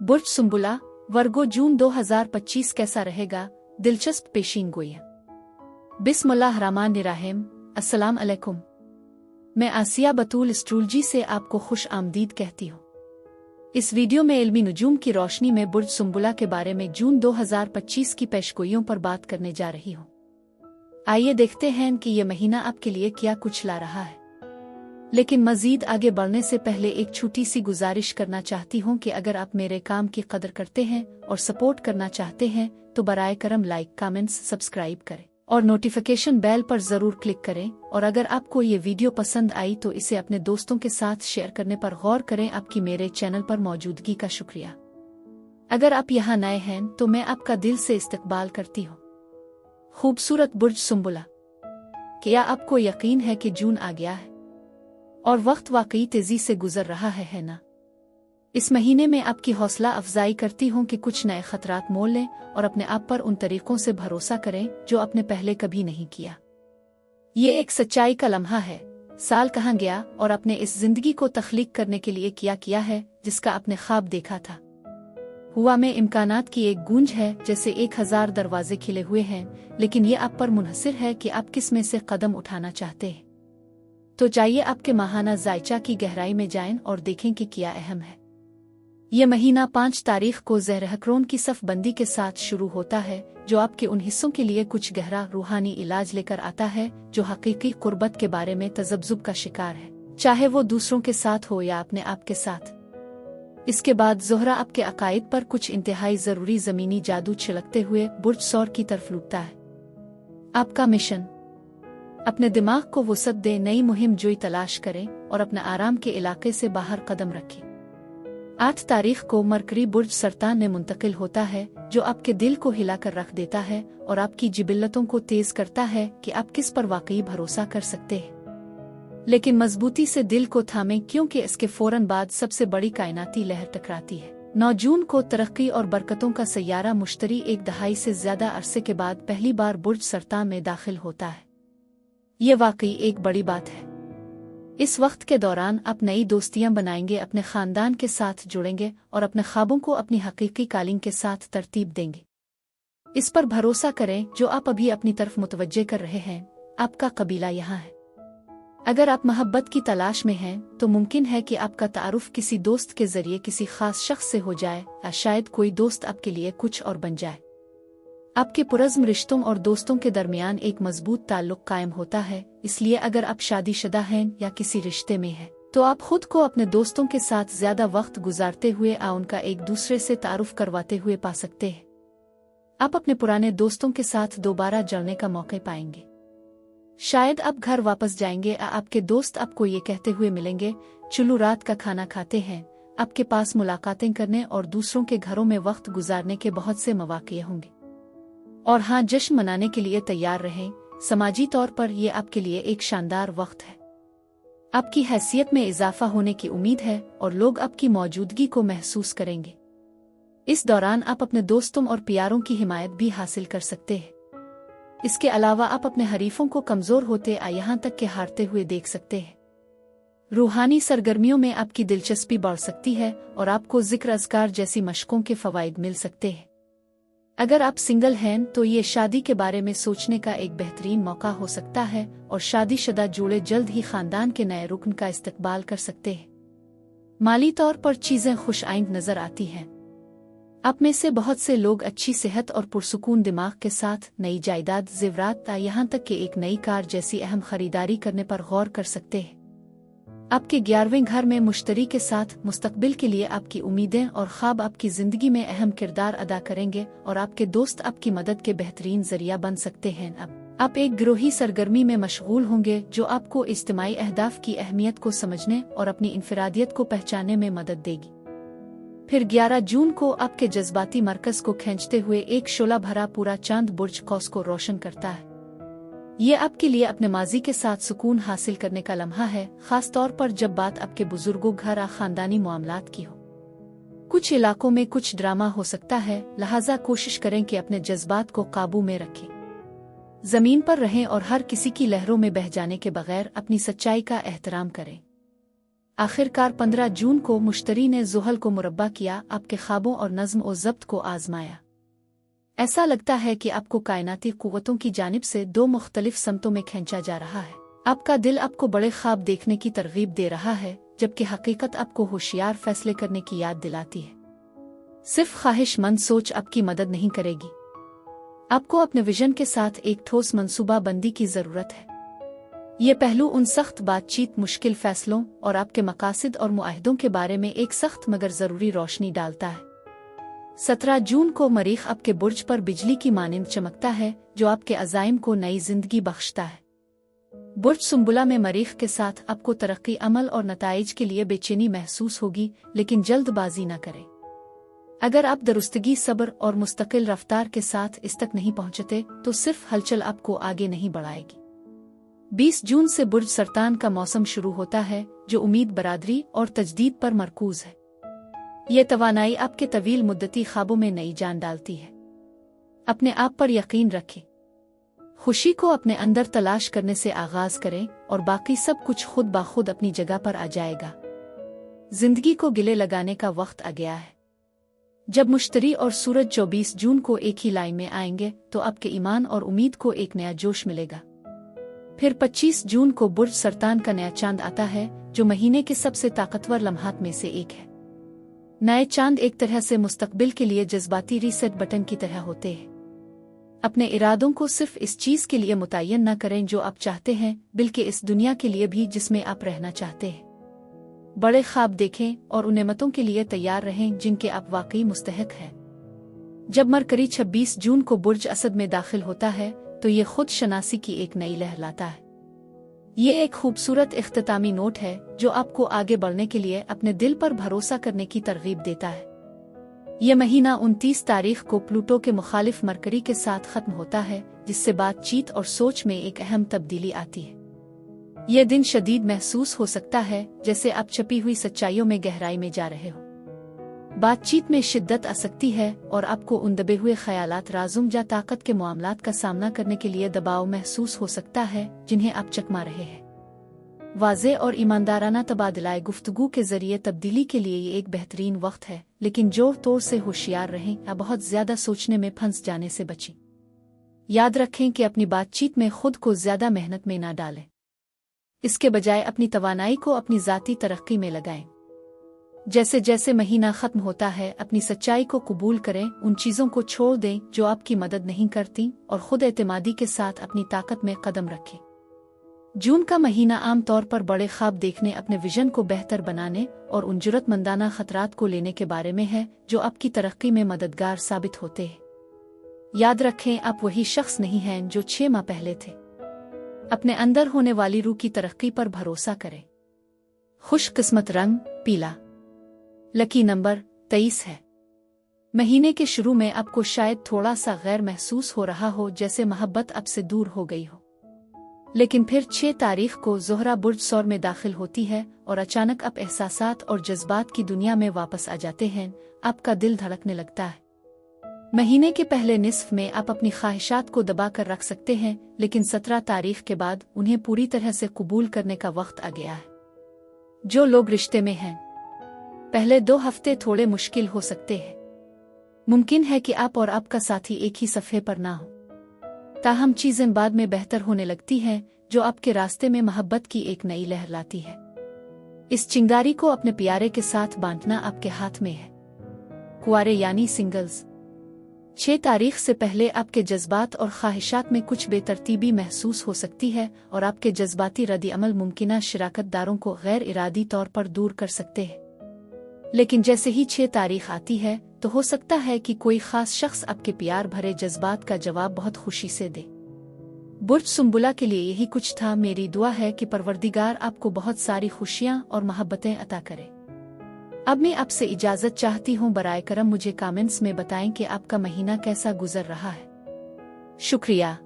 बुर्ज सुंबुला, वर्गो, जून 2025 कैसा रहेगा? दिलचस्प पेशीनगोई। बिस्मिल्लाहिर्रहमानिर्रहीम। अस्सलाम अलैकुम। मैं आसिया बतूल एस्ट्रोलॉजी से आपको खुश आमदीद कहती हूँ। इस वीडियो में इल्मी नुजूम की रोशनी में बुर्ज सुंबुला के बारे में जून 2025 की पेशगोइयों पर बात करने जा रही हूँ। आइए देखते हैं कि ये महीना आपके लिए क्या कुछ ला रहा है। लेकिन मजीद आगे बढ़ने से पहले एक छोटी सी गुजारिश करना चाहती हूँ कि अगर आप मेरे काम की कदर करते हैं और सपोर्ट करना चाहते हैं तो बराए करम लाइक, कमेंट्स, सब्सक्राइब करें और नोटिफिकेशन बेल पर जरूर क्लिक करें। और अगर आपको ये वीडियो पसंद आई तो इसे अपने दोस्तों के साथ शेयर करने पर गौर करें। आपकी मेरे चैनल पर मौजूदगी का शुक्रिया। अगर आप यहाँ नए हैं तो मैं आपका दिल से इस्तकबाल करती हूँ। खूबसूरत बुर्ज सुंबुला, क्या आपको यकीन है कि जून आ गया है और वक्त वाकई तेजी से गुजर रहा है ना? इस महीने में आपकी हौसला अफजाई करती हूँ कि कुछ नए खतरात मोल लें और अपने आप पर उन तरीकों से भरोसा करें जो आपने पहले कभी नहीं किया। ये एक सच्चाई का लम्हा है। साल कहाँ गया और आपने इस जिंदगी को तख्लीक करने के लिए क्या किया है जिसका आपने ख्वाब देखा था? हुआ में इम्कानात की एक गूंज है, जैसे 1000 दरवाजे खिले हुए हैं, लेकिन ये आप पर मुनहसिर है कि आप किस में से कदम उठाना चाहते हैं। तो जाइए आपके माहाना जायचा की गहराई में जाएं और देखें कि क्या अहम है। ये महीना 5 तारीख को ज़हर-ए-हक़रून की सफ़बंदी के साथ शुरू होता है, जो आपके उन हिस्सों के लिए कुछ गहरा रूहानी इलाज लेकर आता है जो हकीकी कुर्बत के बारे में तज़ब्ज़ुब का शिकार है, चाहे वो दूसरों के साथ हो या अपने आप के साथ। इसके बाद ज़ोहरा आपके अकायद पर कुछ इंतहाई ज़रूरी ज़मीनी जादू छिड़कते हुए बुर्ज सौर की तरफ लूटता है। आपका मिशन, अपने दिमाग को वुसअत दे, नई मुहिम जोई तलाश करें और अपने आराम के इलाके से बाहर कदम रखें। 8 तारीख को मरकरी बुर्ज सरतान में मुंतकिल होता है, जो आपके दिल को हिलाकर रख देता है और आपकी जिबिल्लतों को तेज करता है कि आप किस पर वाकई भरोसा कर सकते हैं। लेकिन मजबूती से दिल को थामें, क्योंकि इसके फौरन बाद सबसे बड़ी कायनाती लहर टकराती है। 9 जून को तरक्की और बरकतों का सैयारा मुश्तरी 1 दहाई से ज्यादा अरसे के बाद पहली बार बुर्ज सरतान में दाखिल होता है। ये वाकई एक बड़ी बात है। इस वक्त के दौरान आप नई दोस्तियां बनाएंगे, अपने खानदान के साथ जुड़ेंगे और अपने ख्वाबों को अपनी हकीकी कालिंग के साथ तरतीब देंगे। इस पर भरोसा करें जो आप अभी अपनी तरफ मुतवज्जे कर रहे हैं। आपका कबीला यहाँ है। अगर आप मोहब्बत की तलाश में हैं तो मुमकिन है कि आपका तारुफ किसी दोस्त के जरिए किसी खास शख्स से हो जाए, या शायद कोई दोस्त आपके लिए कुछ और बन जाए। आपके पुरज़्म रिश्तों और दोस्तों के दरमियान एक मजबूत ताल्लुक कायम होता है। इसलिए अगर आप शादीशुदा हैं या किसी रिश्ते में हैं तो आप खुद को अपने दोस्तों के साथ ज्यादा वक्त गुजारते हुए या उनका एक दूसरे से तारुफ करवाते हुए पा सकते हैं। आप अपने पुराने दोस्तों के साथ दोबारा जुड़ने का मौका पाएंगे। शायद आप घर वापस जाएंगे या आपके दोस्त आपको ये कहते हुए मिलेंगे, चलो रात का खाना खाते हैं। आपके पास मुलाकातें करने और दूसरों के घरों में वक्त गुजारने के बहुत से मौके होंगे। और हाँ, जश्न मनाने के लिए तैयार रहें। समाजी तौर पर यह आपके लिए एक शानदार वक्त है। आपकी हैसियत में इजाफा होने की उम्मीद है और लोग आपकी मौजूदगी को महसूस करेंगे। इस दौरान आप अपने दोस्तों और प्यारों की हिमायत भी हासिल कर सकते हैं। इसके अलावा आप अपने हरीफों को कमजोर होते या यहाँ तक के हारते हुए देख सकते हैं। रूहानी सरगर्मियों में आपकी दिलचस्पी बढ़ सकती है और आपको जिक्र अज़कार जैसी मशकों के फवाइद मिल सकते हैं। अगर आप सिंगल हैं तो ये शादी के बारे में सोचने का एक बेहतरीन मौका हो सकता है और शादीशुदा जोड़े जल्द ही खानदान के नए रुकन का इस्तकबाल कर सकते हैं। माली तौर पर चीजें खुश आइंद नजर आती हैं। आप में से बहुत से लोग अच्छी सेहत और पुरसुकून दिमाग के साथ नई जायदाद, जेवरात या यहाँ तक कि एक नई कार जैसी अहम खरीदारी करने पर गौर कर सकते हैं। आपके 11वें घर में मुश्तरी के साथ मुस्तकबिल के लिए आपकी उम्मीदें और ख्वाब आपकी जिंदगी में अहम किरदार अदा करेंगे और आपके दोस्त आपकी मदद के बेहतरीन जरिया बन सकते हैं। अब आप एक गिरोही सरगर्मी में मशगूल होंगे जो आपको इज्तिमाई अहदाफ की अहमियत को समझने और अपनी इनफरादियत को पहचानने में मदद देगी। फिर 11 जून को आपके जज्बाती मरकज को खींचते हुए एक शोला भरा पूरा चांद बुर्ज कौस को रोशन करता है। ये आपके लिए अपने माजी के साथ सुकून हासिल करने का लम्हा है, खास तौर पर जब बात आपके बुजुर्गों, घर या खानदानी मामलात की हो। कुछ इलाकों में कुछ ड्रामा हो सकता है, लिहाजा कोशिश करें कि अपने जज्बात को काबू में रखें। जमीन पर रहें और हर किसी की लहरों में बह जाने के बगैर अपनी सच्चाई का एहतराम करें। आखिरकार 15 जून को मुश्तरी ने ज़ुहल को मुरब्बा किया, आपके ख्वाबों और नज़्म और ज़ब्त को आजमाया। ऐसा लगता है कि आपको कायनाती कुव्वतों की जानिब से दो मुख्तलिफ समतों में खींचा जा रहा है। आपका दिल आपको बड़े ख्वाब देखने की तरगीब दे रहा है, जबकि हकीकत आपको होशियार फैसले करने की याद दिलाती है। सिर्फ ख्वाहिशमंद सोच आपकी मदद नहीं करेगी। आपको अपने विजन के साथ एक ठोस मंसूबा बंदी की ज़रूरत है। ये पहलू उन सख्त बातचीत, मुश्किल फैसलों और आपके मकासद और मुआहदों के बारे में एक सख्त मगर ज़रूरी रोशनी डालता है। 17 जून को मरीख आपके बुर्ज पर बिजली की मानिंद चमकता है, जो आपके अज़ाइम को नई जिंदगी बख्शता है। बुर्ज सुंबुला में मरीख के साथ आपको तरक्की, अमल और नताइज के लिए बेचैनी महसूस होगी, लेकिन जल्दबाजी न करें। अगर आप दुरुस्तगी, सब्र और मुस्तकिल रफ्तार के साथ इस तक नहीं पहुंचते, तो सिर्फ हलचल आपको आगे नहीं बढ़ाएगी। 20 जून से बुर्ज सरतान का मौसम शुरू होता है, जो उम्मीद, बरादरी और तजदीद पर मरकूज है। ये तवानाई आपके तवील मुद्दती ख्वाबों में नई जान डालती है। अपने आप पर यकीन रखें। खुशी को अपने अंदर तलाश करने से आगाज करें और बाकी सब कुछ खुद ब खुद अपनी जगह पर आ जाएगा। जिंदगी को गिले लगाने का वक्त आ गया है। जब मुश्तरी और सूरज 24 जून को एक ही लाइन में आएंगे, तो आपके ईमान और उम्मीद को एक नया जोश मिलेगा। फिर 25 जून को बुर्ज सरतान का नया चांद आता है, जो महीने के सबसे ताकतवर लम्हात में से एक है। नए चांद एक तरह से मुस्तकबिल के लिए जज्बाती रीसेट बटन की तरह होते हैं। अपने इरादों को सिर्फ इस चीज के लिए मुतय्यन न करें जो आप चाहते हैं, बल्कि इस दुनिया के लिए भी जिसमें आप रहना चाहते हैं। बड़े ख्वाब देखें और उन नेमतों के लिए तैयार रहें जिनके आप वाकई मुस्तहिक हैं। जब मरकरी 26 जून को बुर्ज असद में दाखिल होता है, तो ये खुद शनासी की एक नई लहर लाता है। ये एक खूबसूरत इख्तितामी नोट है, जो आपको आगे बढ़ने के लिए अपने दिल पर भरोसा करने की तरगीब देता है। ये महीना 29 तारीख को प्लूटो के मुखालिफ मरकरी के साथ खत्म होता है, जिससे बातचीत और सोच में एक अहम तब्दीली आती है। यह दिन शदीद महसूस हो सकता है, जैसे आप छपी हुई सच्चाइयों में गहराई में जा रहे हो। बातचीत में शिद्दत आ सकती है और आपको उन दबे हुए ख्यालात, राजुम या ताकत के मामलात का सामना करने के लिए दबाव महसूस हो सकता है, जिन्हें आप चकमा रहे हैं। वाज़े और ईमानदाराना तबादलाए गुफ्तगू के जरिए तब्दीली के लिए ये एक बेहतरीन वक्त है, लेकिन जोर तोड़ से होशियार रहें या बहुत ज्यादा सोचने में फंस जाने से बचें। याद रखें कि अपनी बातचीत में खुद को ज्यादा मेहनत में ना डालें। इसके बजाय अपनी तवानाई को अपनी ज़ाती तरक्की में लगाएं। जैसे जैसे महीना खत्म होता है, अपनी सच्चाई को कबूल करें, उन चीज़ों को छोड़ दें जो आपकी मदद नहीं करती, और खुद एतमादी के साथ अपनी ताकत में कदम रखें। जून का महीना आम तौर पर बड़े ख्वाब देखने, अपने विजन को बेहतर बनाने और उन जुर्रतमंदाना खतरात को लेने के बारे में है, जो आपकी तरक्की में मददगार साबित होते हैं। याद रखें, आप वही शख्स नहीं हैं जो 6 माह पहले थे। अपने अंदर होने वाली रूह की तरक्की पर भरोसा करें। खुशकिस्मत रंग पीला। लकी नंबर 23 है। महीने के शुरू में आपको शायद थोड़ा सा गैर महसूस हो रहा हो, जैसे मोहब्बत अब से दूर हो गई हो। लेकिन फिर 6 तारीख को ज़ोहरा बुर्ज सौर में दाखिल होती है और अचानक आप एहसासात और जज्बात की दुनिया में वापस आ जाते हैं। आपका दिल धड़कने लगता है। महीने के पहले निस्फ में आप अपनी ख्वाहिशात को दबा कर रख सकते हैं, लेकिन 17 तारीख के बाद उन्हें पूरी तरह से कबूल करने का वक्त आ गया है। जो लोग रिश्ते में हैं, पहले 2 हफ्ते थोड़े मुश्किल हो सकते हैं। मुमकिन है कि आप और आपका साथी एक ही सफ़े पर ना हो, ताहम चीज़ें बाद में बेहतर होने लगती हैं, जो आपके रास्ते में मोहब्बत की एक नई लहर लाती है। इस चिंगारी को अपने प्यारे के साथ बांटना आपके हाथ में है। कुंवारे यानी सिंगल्स, 6 तारीख से पहले आपके जज्बात और ख्वाहिशात में कुछ बेतरतीबी महसूस हो सकती है, और आपके जज्बाती रद्द अमल मुमकिना शिराकतदारों को गैर इरादी तौर पर दूर कर सकते हैं। लेकिन जैसे ही 6 तारीख आती है, तो हो सकता है कि कोई खास शख्स आपके प्यार भरे जज्बात का जवाब बहुत खुशी से दे। बुर्ज सुंबुला के लिए यही कुछ था। मेरी दुआ है कि परवरदिगार आपको बहुत सारी खुशियां और मोहब्बतें अता करे। अब मैं आपसे इजाजत चाहती हूँ। बराए करम मुझे कमेंट्स में बताएं कि आपका महीना कैसा गुजर रहा है। शुक्रिया।